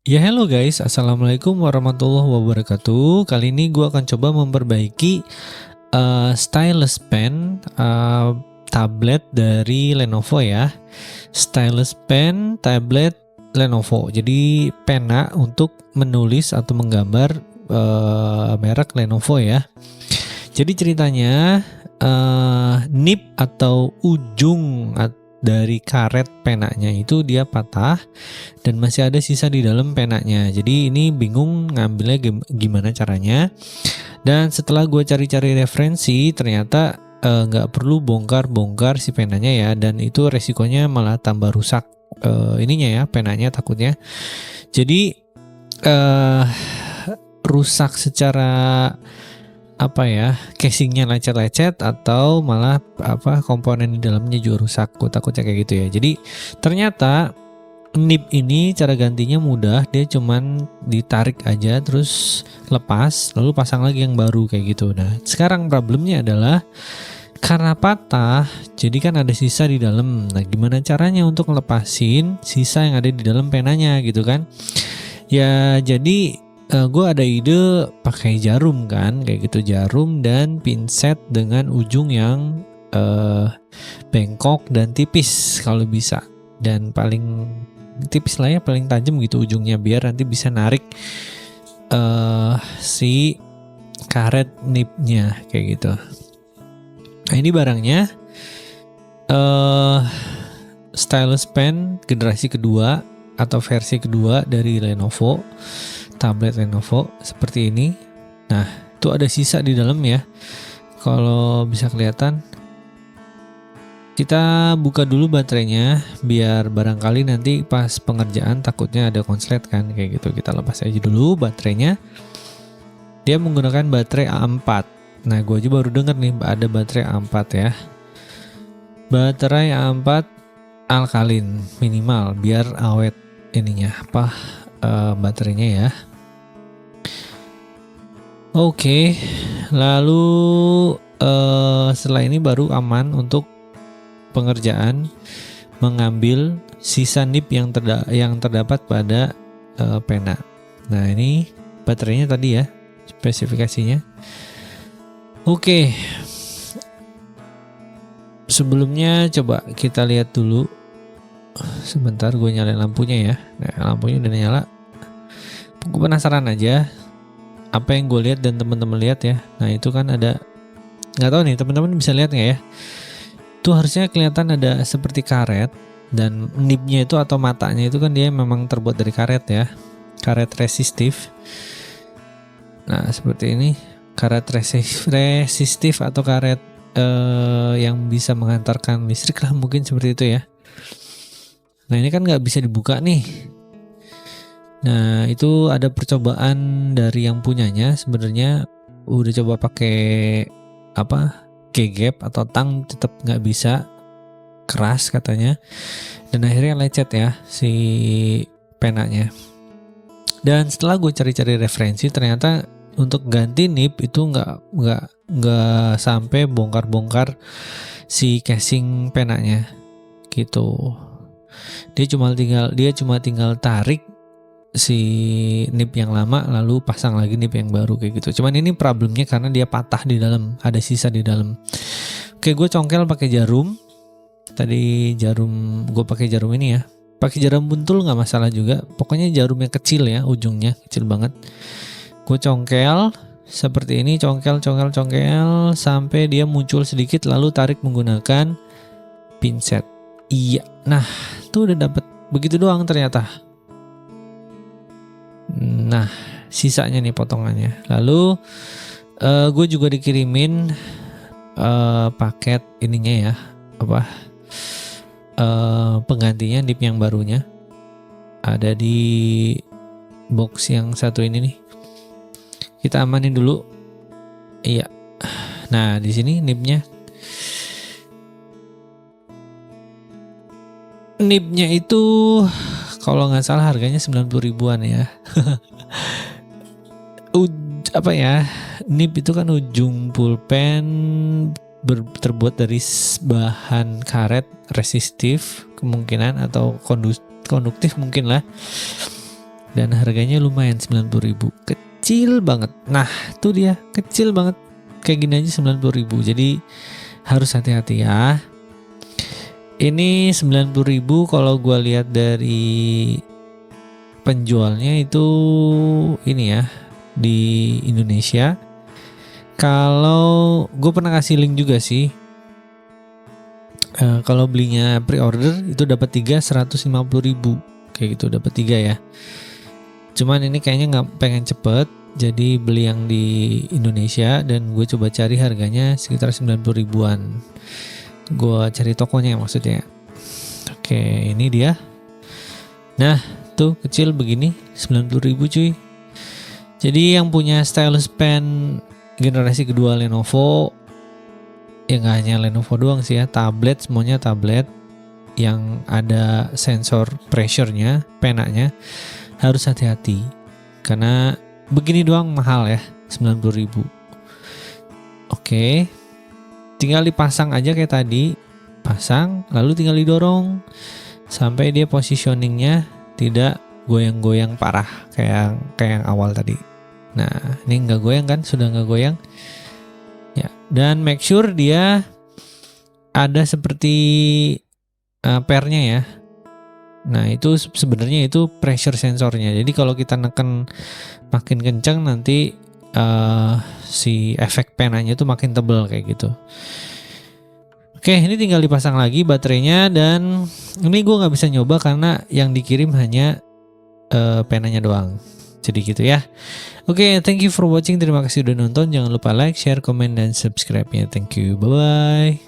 Ya hello guys, assalamualaikum warahmatullahi wabarakatuh. Kali ini gue akan coba memperbaiki stylus pen tablet dari Lenovo ya. Stylus pen tablet Lenovo. Jadi pena untuk menulis atau menggambar merek Lenovo ya. Jadi ceritanya nib atau ujung dari karet penanya itu dia patah dan masih ada sisa di dalam penanya. Jadi ini bingung ngambilnya gimana caranya. Dan setelah gue cari-cari referensi, ternyata nggak perlu bongkar-bongkar si penanya ya. Dan itu resikonya malah tambah rusak ininya ya, penanya takutnya. Jadi rusak secara casingnya lecet-lecet atau malah komponen di dalamnya juga rusak. Gue takutnya kayak gitu ya. Jadi ternyata nib ini cara gantinya mudah, dia cuman ditarik aja terus lepas lalu pasang lagi yang baru kayak gitu. Nah sekarang problemnya adalah karena patah jadi kan ada sisa di dalam. Nah gimana caranya untuk ngelepasin sisa yang ada di dalam penanya gitu kan ya. Jadi gue ada ide pakai jarum kan, kayak gitu, jarum dan pinset dengan ujung yang bengkok dan tipis kalau bisa, dan paling tipis lah ya, paling tajam gitu ujungnya biar nanti bisa narik si karet nibnya kayak gitu. Nah ini barangnya stylus pen generasi kedua atau versi kedua dari Lenovo, tablet Lenovo seperti ini. Nah itu ada sisa di dalam ya, kalau bisa kelihatan. Kita buka dulu baterainya biar barangkali nanti pas pengerjaan takutnya ada konslet kan kayak gitu. Kita lepas aja dulu baterainya. Dia menggunakan baterai A4. Nah gue aja baru denger nih ada baterai A4 ya. Baterai A4 alkalin minimal biar awet ininya baterainya ya. Oke, lalu setelah ini baru aman untuk pengerjaan mengambil sisa nib yang terdapat pada pena. Nah ini baterainya tadi ya spesifikasinya. Oke, sebelumnya coba kita lihat dulu. Sebentar gue nyalain lampunya ya. Nah lampunya udah nyala. Gue penasaran aja apa yang gue lihat dan teman-teman lihat ya. Nah itu kan ada, nggak tahu nih teman-teman bisa lihat nggak ya, itu harusnya kelihatan ada seperti karet, dan nibnya itu atau matanya itu kan dia memang terbuat dari karet ya, karet resistif. Nah seperti ini, karet resistif atau karet yang bisa menghantarkan listrik lah, mungkin seperti itu ya. Nah ini kan nggak bisa dibuka nih. Nah itu ada percobaan dari yang punyanya, sebenarnya udah coba pakai G-gap atau tang, tetap nggak bisa, keras katanya, dan akhirnya lecet ya si penanya. Dan setelah gue cari-cari referensi, ternyata untuk ganti nib itu nggak sampai bongkar-bongkar si casing penanya gitu. Dia cuma tinggal tarik si nib yang lama lalu pasang lagi nib yang baru kayak gitu. Cuman ini problemnya karena dia patah di dalam, ada sisa di dalam. Oke, gue congkel pakai jarum. Tadi gue pakai jarum ini ya. Pakai jarum buntul nggak masalah juga. Pokoknya jarum yang kecil ya, ujungnya kecil banget. Gue congkel seperti ini, congkel sampai dia muncul sedikit, lalu tarik menggunakan pinset. Iya, nah tuh udah dapet begitu doang ternyata. Nah sisanya nih potongannya. Lalu gue juga dikirimin paket ininya ya, penggantinya nib yang barunya ada di box yang satu ini nih. Kita amanin dulu. Iya. Nah di sini nibnya. Nibnya itu kalau nggak salah harganya 90 ribuan ya. Nib itu kan ujung pulpen terbuat dari bahan karet resistif kemungkinan, atau konduktif mungkin lah. dan harganya lumayan 90.000. Kecil banget. Nah, tuh dia, kecil banget. Kayak gini aja 90.000. Jadi harus hati-hati ya. Ini 90.000 kalau gua lihat dari penjualnya itu ini ya, di Indonesia. Kalau gue pernah kasih link juga sih. Kalau belinya pre-order itu dapat 3 150.000 kayak gitu, dapat 3 ya. Cuman ini kayaknya nggak pengen cepet, jadi beli yang di Indonesia dan gue coba cari harganya sekitar 90.000-an. Gue cari tokonya maksudnya. Oke, ini dia. Nah, tuh kecil begini 90.000 cuy. Jadi yang punya stylus pen generasi kedua Lenovo, ya nggak hanya Lenovo doang sih ya, tablet, semuanya tablet yang ada sensor pressure-nya, penanya harus hati-hati karena begini doang mahal ya, 90.000. Oke, tinggal dipasang aja kayak tadi, pasang lalu tinggal didorong sampai dia positioningnya tidak goyang-goyang parah kayak yang awal tadi. Nah, ini nggak goyang kan? Sudah nggak goyang. Ya, dan make sure dia ada seperti pernya ya. Nah, itu sebenarnya itu pressure sensornya. Jadi kalau kita neken makin kencang nanti si efek penanya itu makin tebal kayak gitu. Oke, ini tinggal dipasang lagi baterainya dan ini gue nggak bisa nyoba karena yang dikirim hanya penanya doang. Jadi gitu ya. Oke, thank you for watching. Terima kasih udah nonton. Jangan lupa like, share, komen, dan subscribe-nya. Thank you. Bye-bye.